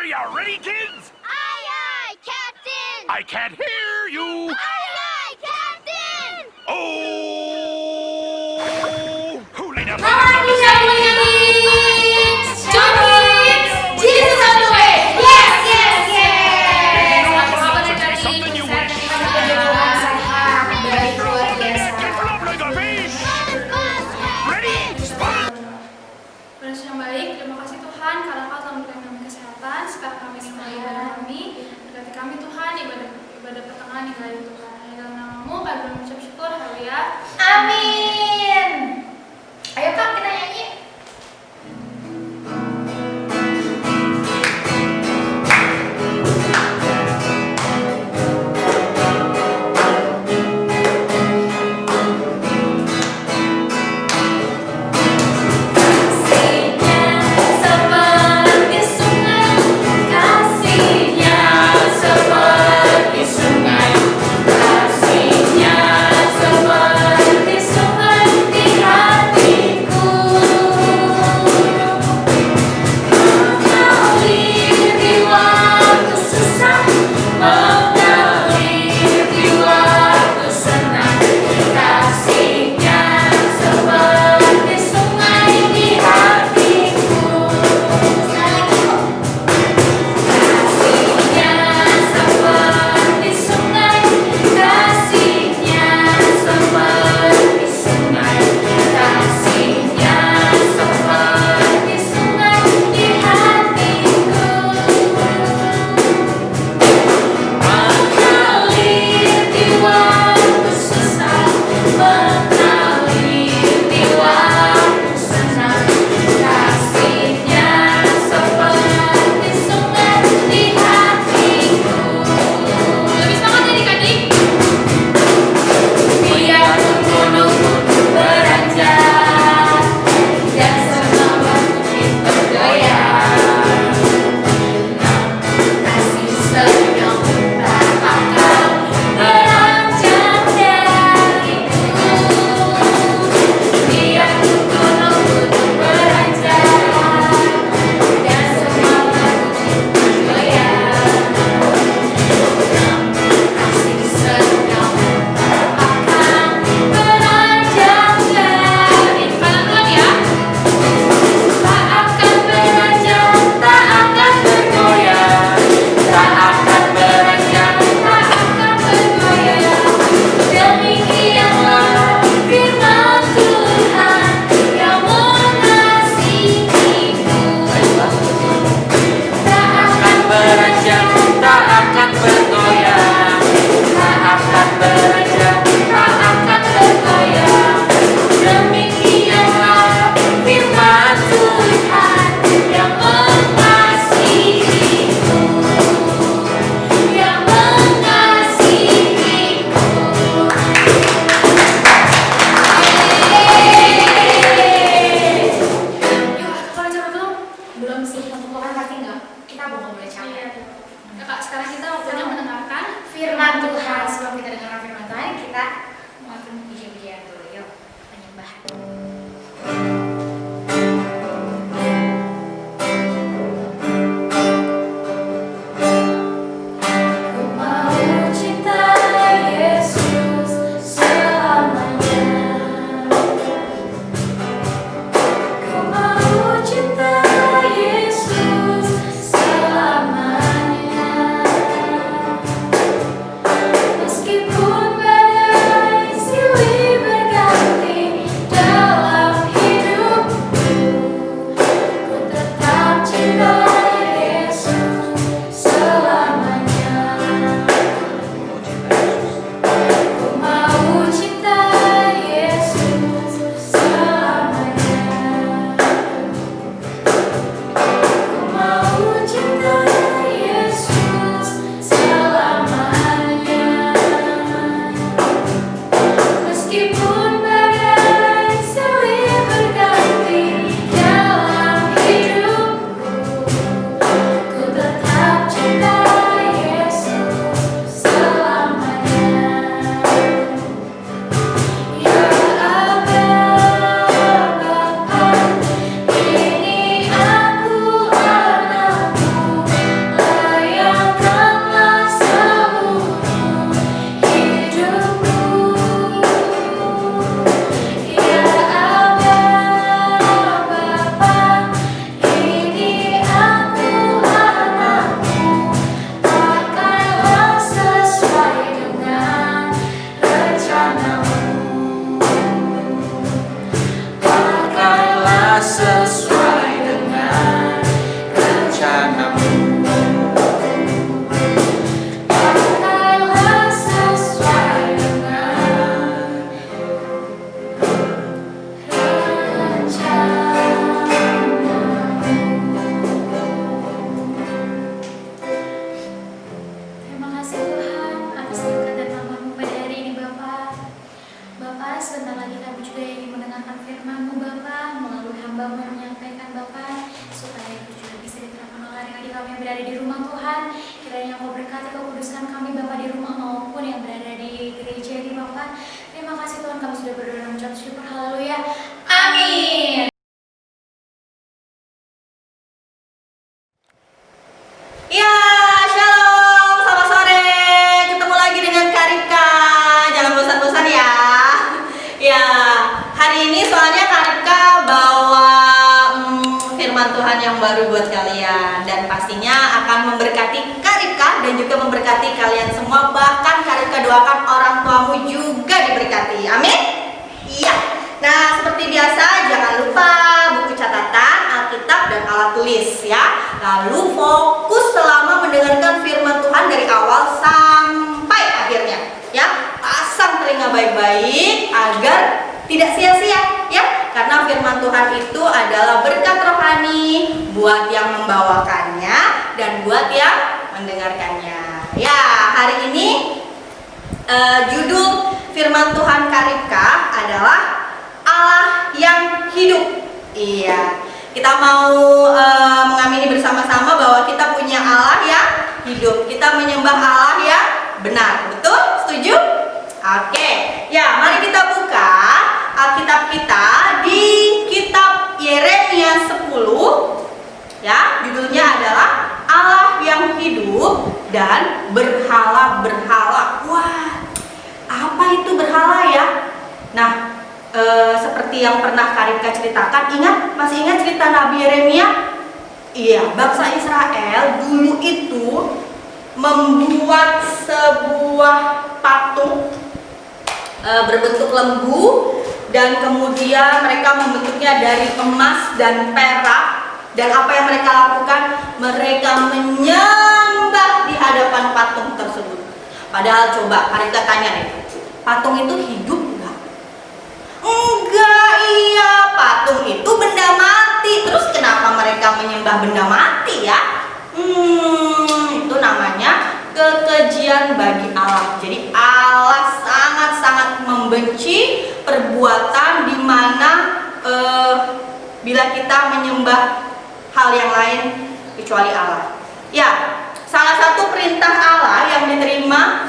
Are you ready, kids? Aye, aye, Captain! I can't hear you. Aye, aye, Captain! Oh! Who laid up? Jesus on the way! Yes, yes, yes! Something you wish. Like a fish. Ready? Spot. Manusia yang baik, terima kasih Tuhan karena Kau telah memberikan kami kesehatan. Sekarang kami semua ibadah kami. Berkati kami Tuhan, ibadah pertengahan hingga akhir Tuhan. Di dalam namamu kami mengucap syukur, haleluya. Amin. Ayo Kak, kita nyanyi. Firman Tuhan, sebelum kita dengar firman Tuhan, kita melakukan puji-pujian dulu. Yuk, penyembahan. Meskipun badai kami yang berada di rumah Tuhan. Kiranya Engkau berkati, Kau kuduskan kami Bapa di rumah maupun yang berada di gereja ini Bapa. Terima kasih Tuhan, kami sudah berdoa dan mengucap syukur. Haleluya. Amin. Ya, shalom, selamat sore. Ketemu lagi dengan Karika. Jangan bosan-bosan ya. Ya, hari ini soalnya Karika bawa firman Tuhan yang baru buat kalian, dan pastinya akan memberkati Karika dan juga memberkati kalian semua. Bahkan Karika doakan orang tuamu juga diberkati. Amin. Iya. Nah, seperti biasa jangan lupa buku catatan, Alkitab dan alat tulis ya. Lalu fokus selama mendengarkan firman Tuhan dari awal sampai akhirnya ya. Pasang telinga baik-baik agar tidak sia-sia ya. Karena firman Tuhan itu adalah berkat rohani buat yang membawakannya dan buat yang mendengarkannya. Ya, hari ini judul firman Tuhan Karika adalah Allah yang hidup. Iya, kita mau mengamini bersama-sama bahwa kita punya Allah yang hidup. Kita menyembah Allah yang benar. Betul? Setuju? Oke. Ya, mari kita buka Alkitab kita di kitab Yeremia 10. Ya, judulnya adalah Allah yang hidup dan berhala-berhala. Wah, apa itu berhala ya? Nah, seperti yang pernah Karika ceritakan, masih ingat cerita Nabi Yeremia? Iya, bangsa Israel dulu itu membuat sebuah patung berbentuk lembu, dan kemudian mereka membentuknya dari emas dan perak. Dan apa yang mereka lakukan? Mereka menyembah di hadapan patung tersebut. Padahal coba Karika tanya deh, patung itu hidup? Enggak, iya, patung itu benda mati. Terus kenapa mereka menyembah benda mati ya? Itu namanya kekejian bagi Allah. Jadi Allah sangat-sangat membenci perbuatan di mana bila kita menyembah hal yang lain kecuali Allah. Ya, salah satu perintah Allah yang diterima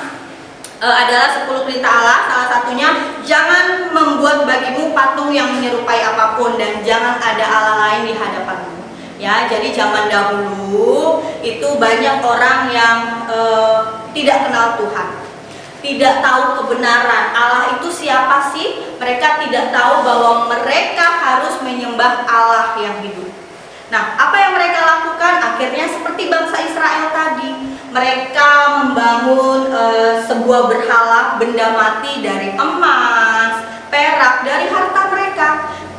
adalah 10 perintah Allah. Salah satunya, jangan membuat bagimu patung yang menyerupai apapun, dan jangan ada Allah lain di hadapanmu. Ya, jadi zaman dahulu itu banyak orang yang tidak kenal Tuhan, tidak tahu kebenaran Allah itu siapa sih. Mereka tidak tahu bahwa mereka harus menyembah Allah yang hidup. Nah, apa yang mereka lakukan? Akhirnya seperti bangsa Israel tadi, mereka membangun sebuah berhala benda mati dari emas, perak, dari harta mereka.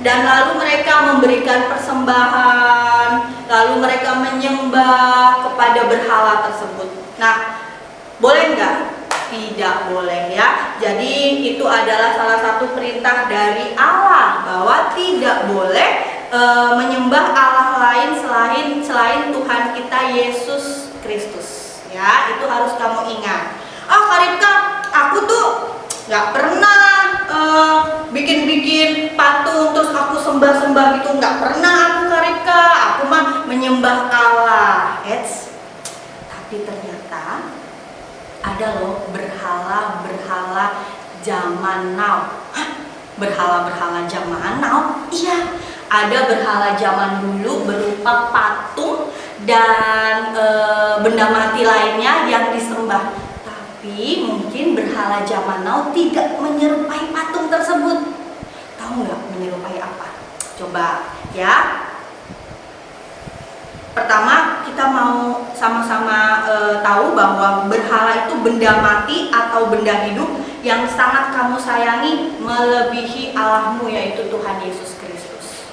Dan lalu mereka memberikan persembahan, lalu mereka menyembah kepada berhala tersebut. Nah, boleh nggak? Tidak boleh ya. Jadi itu adalah salah satu perintah dari Allah, bahwa tidak boleh menyembah Allah lain selain Tuhan kita Yesus Kristus. Ya, itu harus kamu ingat. Karika, aku tuh nggak pernah bikin patung terus aku sembah gitu, nggak pernah aku, Karika. Aku mah menyembah Allah. Tapi ternyata ada loh berhala-berhala zaman now. Berhala-berhala zaman now? Iya, ada berhala zaman dulu berupa patung dan benda mati lainnya yang disembah. Tapi mungkin berhala zaman now tidak menyerupai patung tersebut. Tahu nggak menyerupai apa? Coba ya. Pertama, kita mau sama-sama tahu bahwa berhala itu benda mati atau benda hidup yang sangat kamu sayangi melebihi Allahmu, yaitu Tuhan Yesus Kristus.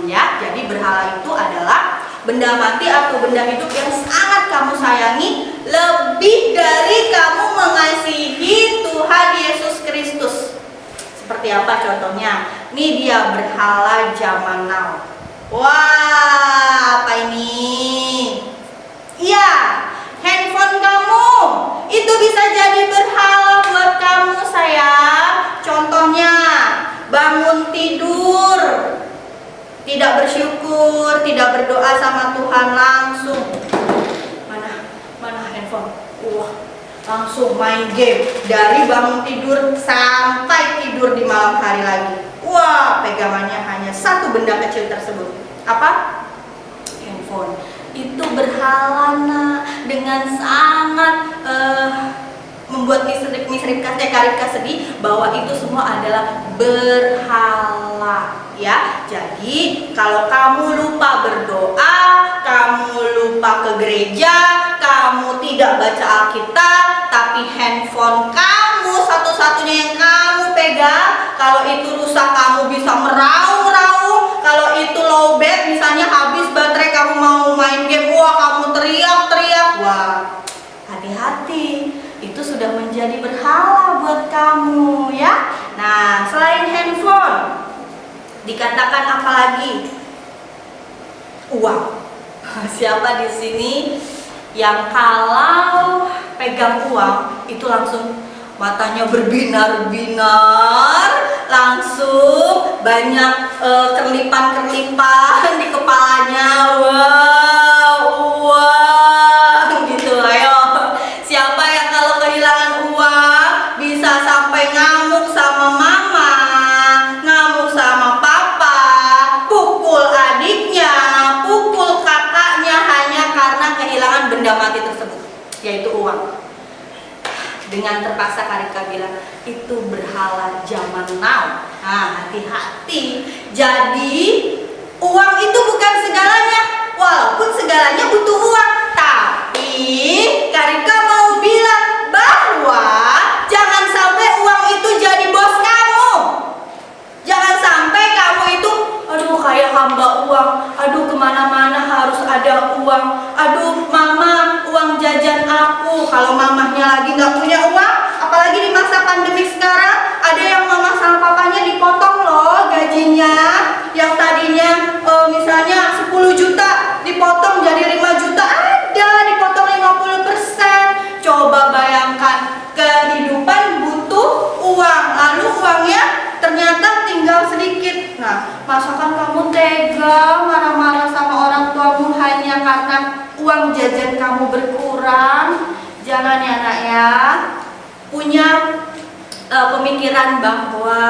Ya, jadi berhala itu adalah benda mati atau benda hidup yang sangat kamu sayangi lebih dari kamu mengasihi Tuhan Yesus Kristus. Seperti apa contohnya? Ini dia berhala zaman now. Wah, apa ini? Iya, handphone kamu itu bisa jadi berhala buat kamu, sayang. Contohnya, bangun tidur tidak bersyukur, tidak berdoa sama Tuhan langsung. Wah, langsung main game dari bangun tidur sampai tidur di malam hari lagi. Wah, pegangannya hanya satu benda kecil tersebut. Apa? Handphone. Itu berhala dengan sangat membuat Karipka sedih bahwa itu semua adalah berhala, ya. Jadi kalau kamu lupa berdoa, kamu lupa ke gereja, kamu tidak baca Alkitab, tapi handphone kamu satu-satunya yang kamu pegang, kalau itu rusak kamu bisa meraung-raung, kalau itu lowbat misalnya habis baterai kamu mau main game, wah kamu teriak-teriak, wah hati-hati, itu sudah menjadi berhala buat kamu, ya. Nah, selain handphone, dikatakan apa lagi? Uang. Siapa di sini yang kalau pegang uang itu langsung matanya berbinar-binar, langsung banyak kerlipan-kerlipan di kepalanya? Wow, uang gitu. Ayo, siapa yang kalau kehilangan uang bisa sampai ngamuk sama mama, ngamuk sama papa, pukul adiknya, pukul kakaknya hanya karena kehilangan benda mati tersebut, yaitu uang? Dengan terpaksa Karipka bilang, itu berhala zaman now. Nah, hati-hati. Jadi uang itu bukan segalanya, walaupun segalanya butuh uang. Tapi Karipka mau bilang bahwa jangan sampai uang itu jadi bos kamu. Jangan sampai kamu itu, aduh kayak hamba uang, aduh kemana-mana harus ada uang, aduh mama uang jajan aku. Kalau mamahnya lagi nggak punya uang, apalagi di masa pandemi sekarang, ada yang mama sama papanya dipotong loh gajinya, yang tadinya misalnya 10 juta dipotong jadi 5 juta, ada dipotong 50%. Coba bayangkan, kehidupan butuh uang, lalu uangnya ternyata tinggal sedikit. Nah, masakan kamu tega marah-marah sama orang tuamu hanya karena uang jajan kamu berkurang? Jangan ya nak ya. Punya pemikiran bahwa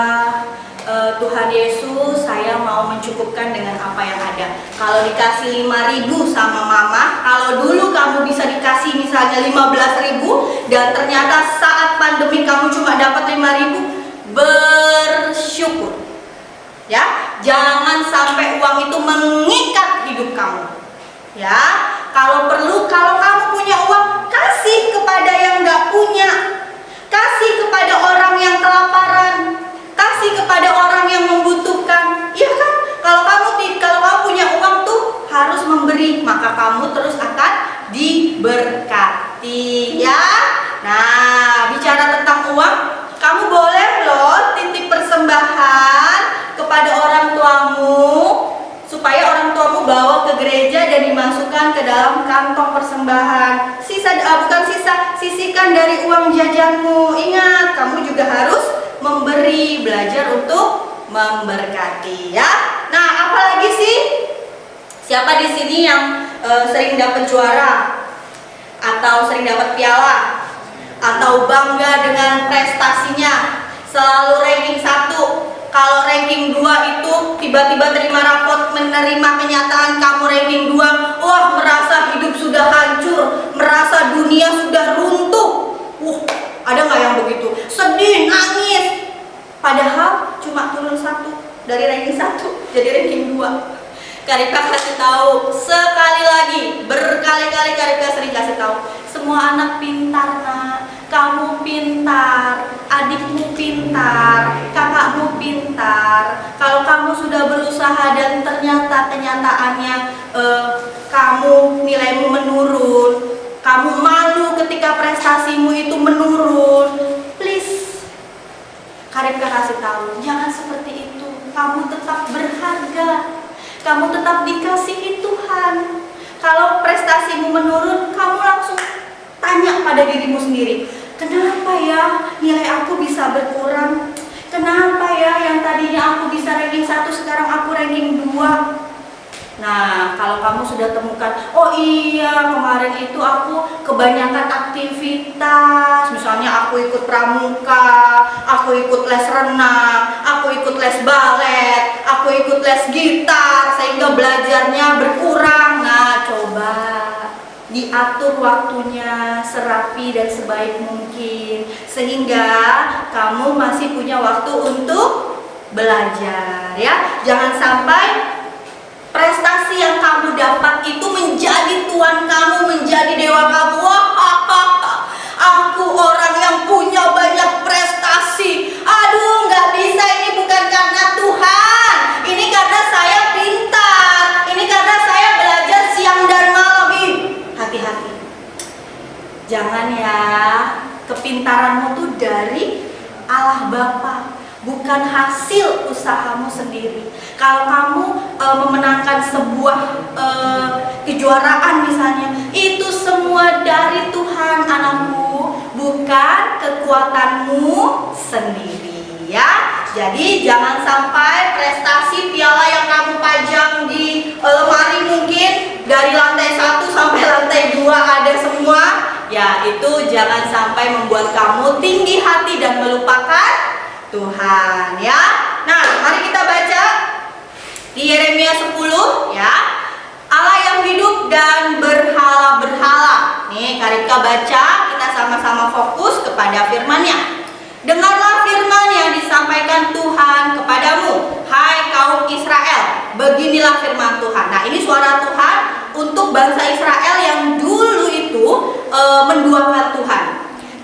Tuhan Yesus, saya mau mencukupkan dengan apa yang ada. Kalau dikasih 5.000 sama mama, kalau dulu kamu bisa dikasih misalnya 15.000 dan ternyata saat pandemi kamu cuma dapat 5.000, bersyukur, ya. Jangan sampai uang itu mengikat hidup kamu, ya. Kalau perlu, kalau kamu punya uang, kasih kepada yang nggak punya, kasih kepada orang yang kelaparan, kasih kepada orang yang membutuhkan, iya kan? Kalau kamu punya uang tuh harus memberi, maka kamu terus akan diberkati, ya. Nah, bicara tentang uang, kamu boleh loh titip persembahan kepada orang tuamu, supaya orang tuamu bawa ke gereja dan dimasukkan ke dalam kantong persembahan. Sisihkan dari uang jajanmu. Ingat, kamu juga harus memberi, belajar untuk memberkati, ya. Nah, apalagi sih? Siapa di sini yang sering dapat juara atau sering dapat piala atau bangga dengan prestasinya, selalu ranking 1? Kalau ranking 2 itu tiba-tiba terima rapot menerima kenyataan kamu ranking 2, wah merasa hidup sudah hancur, merasa dunia sudah runtuh. Ada nggak yang begitu? Sedih, nangis. Padahal cuma turun 1 dari ranking 1 jadi ranking 2. Karipka kasih tahu sekali lagi, berkali-kali Karipka sering kasih tahu, semua anak pintar nak. Kamu pintar, adikmu pintar, kakakmu pintar. Kalau kamu sudah berusaha dan ternyata kenyataannya kamu nilaimu menurun, kamu malu ketika prestasimu itu menurun, please, Karipka kasih tahu, jangan seperti itu. Kamu tetap berharga, kamu tetap dikasihi Tuhan. Kalau prestasimu menurun, kamu langsung tanya pada dirimu sendiri, kenapa ya nilai aku bisa berkurang? Kenapa ya yang tadinya aku bisa ranking 1 sekarang aku ranking 2? Nah, kalau kamu sudah temukan, oh iya kemarin kemarin itu aku kebanyakan aktivitas. Misalnya aku ikut pramuka, aku ikut les renang, aku ikut les balet, aku ikut les gitar, sehingga belajarnya berkurang. Nah, coba diatur waktunya serapi dan sebaik mungkin, sehingga kamu masih punya waktu untuk belajar ya. Jangan sampai prestasi yang kamu dapat itu menjadi tuan kamu, menjadi dewa kamu. Wah, aku orang yang punya banyak prestasi. Aduh, nggak bisa, ini bukan karena Tuhan. Ini karena saya pintar. Ini karena saya belajar siang dan malam. Hati-hati. Jangan ya, kepintaranmu tuh dari Allah Bapa, bukan hasil usahamu sendiri. Kalau kamu memenangkan sebuah kejuaraan misalnya, itu semua dari Tuhan, anakku, bukan kekuatanmu sendiri ya. Jadi jangan sampai prestasi piala yang kamu pajang di lemari mungkin dari lantai 1 sampai lantai 2 ada semua. Ya, itu jangan sampai membuat kamu tinggi hati dan melupakan Tuhan ya. Nah, mari kita baca di Yeremia 10 ya. Allah yang hidup dan berhala-berhala. Nih, Karipka baca, kita sama-sama fokus kepada firman-Nya. Dengarlah firman yang disampaikan Tuhan kepadamu, hai kaum Israel. Beginilah firman Tuhan. Nah, ini suara Tuhan untuk bangsa Israel yang dulu itu menduakan Tuhan.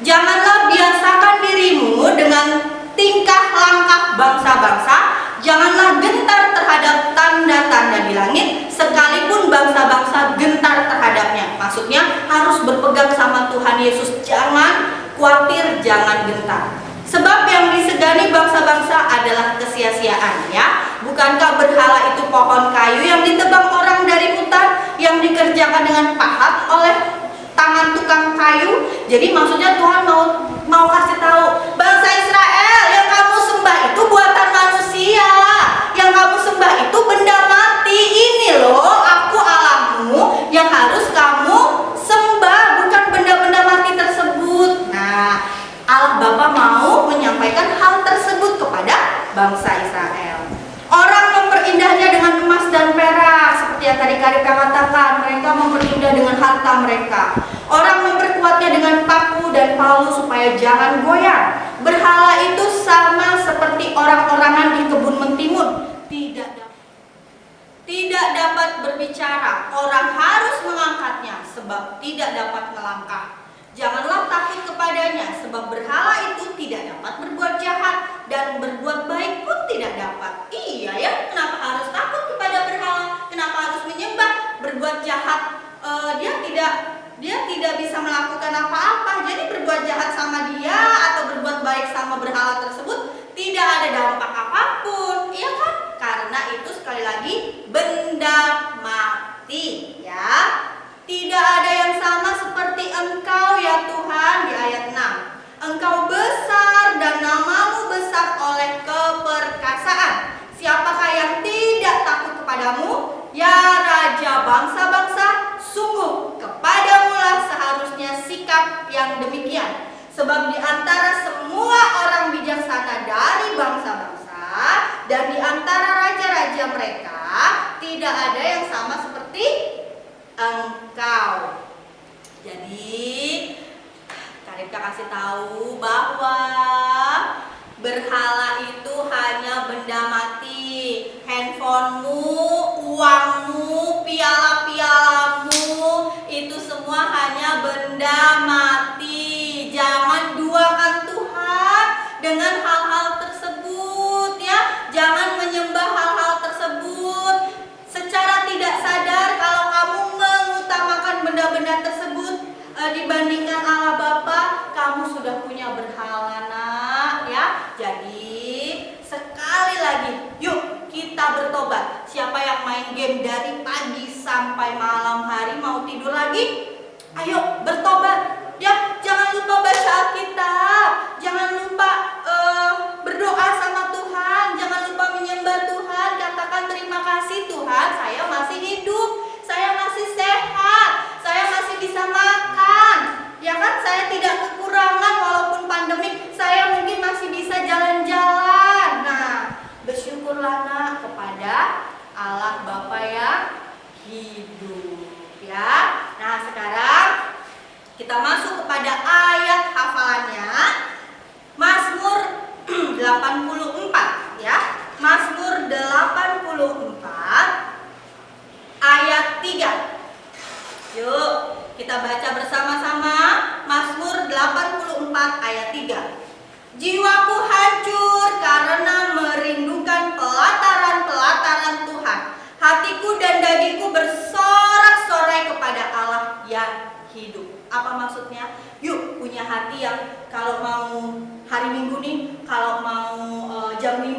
Janganlah biasakan dirimu dengan tingkah langkah bangsa-bangsa. Janganlah gentar terhadap tanda-tanda di langit, sekalipun bangsa-bangsa gentar terhadapnya. Maksudnya harus berpegang sama Tuhan Yesus. Jangan khawatir, jangan gentar. Sebab yang disegani bangsa-bangsa adalah kesia-siaan ya. Bukankah berhala itu pohon kayu yang ditebang orang dari hutan, yang dikerjakan dengan pahat oleh tangan tukang kayu? Jadi maksudnya Tuhan mau kasih tahu, bangsa Israel, yang kamu sembah itu buatan manusia, yang kamu sembah itu benda mati. Ini loh aku Allahmu yang harus kamu sembah, bukan benda-benda mati tersebut. Nah, Allah Bapa mau menyampaikan hal tersebut kepada bangsa Israel. Orang memperindah memperdagangnya dengan emas dan perak, seperti yang tadi Karipka katakan. Mereka memperindah dengan harta mereka. Orang memperkuatnya dengan paku dan palu supaya jangan goyang. Berhala itu sama seperti orang-orangan di kebun mentimun, tidak dapat berbicara. Orang harus mengangkatnya sebab tidak dapat melangkah. Janganlah takut kepadanya, sebab berhala itu tidak dapat berbuat jahat dan berbuat baik pun tidak dapat. Iya ya, kenapa harus takut kepada berhala? Kenapa harus menyembah? Berbuat jahat, dia tidak bisa melakukan apa-apa. Jadi berbuat jahat sama dia atau berbuat baik sama berhala tersebut tidak ada dampak apapun, iya kan? Karena itu sekali lagi benda mati, ya. Tidak ada yang sama seperti Engkau ya Tuhan di ayat 6. Engkau besar dan namamu besar oleh keperkasaan. Siapakah yang tidak takut kepadamu? Ya Raja bangsa-bangsa, sungguh kepadamulah seharusnya sikap yang demikian. Sebab di antara semua orang bijaksana dari bangsa-bangsa dan di antara raja-raja mereka tidak ada yang sama seperti Engkau. Jadi Karipka kasih tahu bahwa berhala itu hanya benda mati. Handphonemu, uangmu, piala-pialamu, itu semua hanya benda mati. Jangan duakan Tuhan dengan hal-hal tersebut ya. Jangan menyembah hal-hal tersebut. Secara tidak sadar kalau kamu mengutamakan benda-benda tersebut dibandingkan Allah Bapa, kamu sudah punya berhala, nak ya. Jadi sekali lagi, yuk kita bertobat. Siapa yang main game dari pagi sampai malam hari mau tidur lagi? Ayo bertobat ya. Jangan lupa baca Alkitab, jangan lupa berdoa sama Tuhan, jangan lupa menyembah Tuhan. Katakan terima kasih Tuhan, saya masih hidup, saya masih sehat, saya masih bisa Allah Bapa yang hidup, ya. Nah, sekarang kita masuk kepada ayat hafalannya. Mazmur 84, ya. Mazmur 84 ayat 3. Yuk, kita baca bersama-sama Mazmur 84 ayat 3. Jiwaku hancur karena merindukan pelataran-pelataran Tuhan. Hatiku dan dagingku bersorak-sorai kepada Allah yang hidup. Apa maksudnya? Yuk punya hati yang kalau mau hari Minggu nih, kalau mau jam 5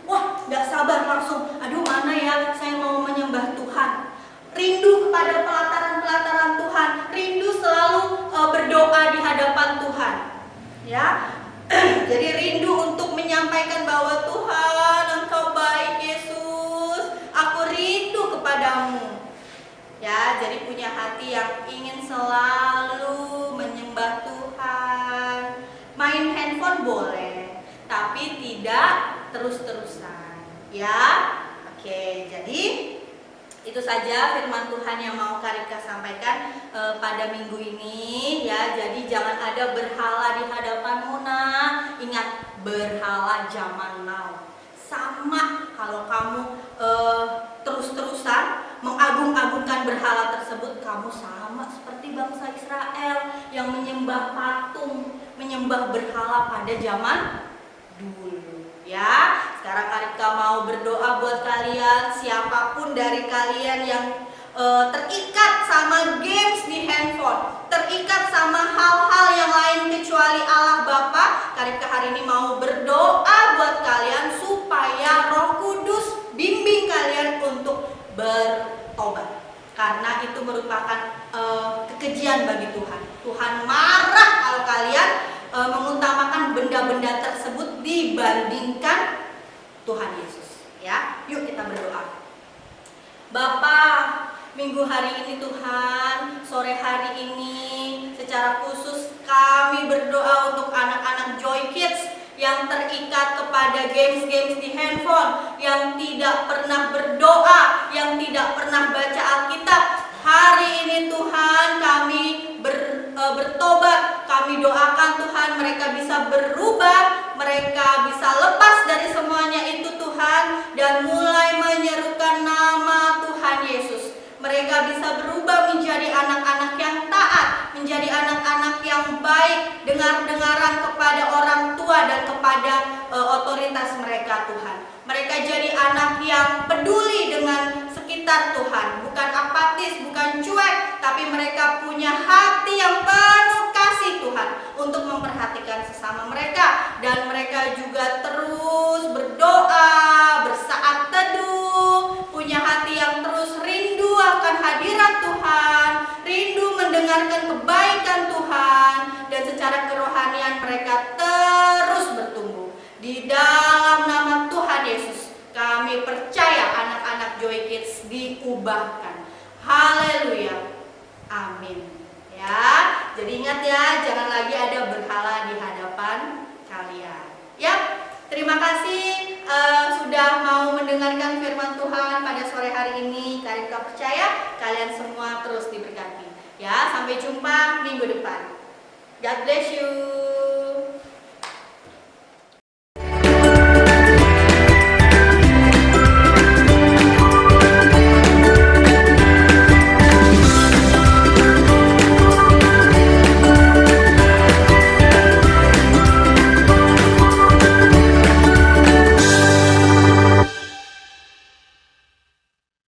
wah gak sabar langsung, aduh mana ya saya mau menyembah Tuhan. Rindu kepada pelataran-pelataran Tuhan, rindu selalu berdoa di hadapan Tuhan, ya. Jadi rindu untuk menyampaikan bahwa Tuhan Engkau baik Yesus, aku rindu kepadamu, ya. Jadi punya hati yang ingin selalu menyembah Tuhan. Main handphone boleh, tapi tidak terus-terusan, ya. Oke, jadi itu saja firman Tuhan yang mau Karika sampaikan pada minggu ini, ya. Jadi jangan ada berhala di hadapanmu, nah. Ingat, berhala zaman now. Sama kalau kamu terus-terusan mengagung-agungkan berhala tersebut, kamu sama seperti bangsa Israel yang menyembah patung, menyembah berhala pada zaman dulu, ya. Sekarang Karika mau berdoa buat kalian, siapapun dari kalian yang terikat sama games di handphone, terikat sama hal-hal yang lain kecuali Allah Bapa. Karika hari ini mau berdoa buat kalian supaya Roh Kudus bimbing kalian untuk bertobat, karena itu merupakan kekejian bagi Tuhan. Tuhan marah kalau kalian mengutamakan benda-benda tersebut dibandingkan Tuhan Yesus, ya. Yuk kita berdoa. Bapa, minggu hari ini Tuhan, sore hari ini secara khusus kami berdoa untuk anak-anak Joy Kids yang terikat kepada games-games di handphone, yang tidak pernah berdoa, yang tidak pernah baca Alkitab. Hari ini Tuhan kami bertobat, kami doakan Tuhan mereka bisa berubah, mereka bisa lepas dari semuanya itu Tuhan, dan mulai menyerukan nama Tuhan Yesus. Mereka bisa berubah menjadi anak-anak yang taat, menjadi anak-anak yang baik, dengar-dengaran kepada orang tua dan kepada otoritas mereka Tuhan. Mereka jadi anak yang peduli dengan sekitar Tuhan, bukan apatis, bukan cuek, tapi mereka punya hati yang penuh kasih Tuhan untuk memperhatikan sesama mereka, dan mereka juga terus berdoa, bersaat teduh, punya hati yang terus rindu akan hadirat Tuhan, rindu mendengarkan kebaikan Tuhan, dan secara kerohanian mereka terus bertumbuh. Di dalam nama Tuhan Yesus kami percaya anak-anak Joy Kids diubahkan. Haleluya. Amin. Ya, jadi ingat ya, jangan lagi ada berhala di hadapan kalian. Yap, terima kasih sudah mau mendengarkan firman Tuhan pada sore hari ini. Karika percaya kalian semua terus diberkati. Ya, sampai jumpa minggu depan. God bless you.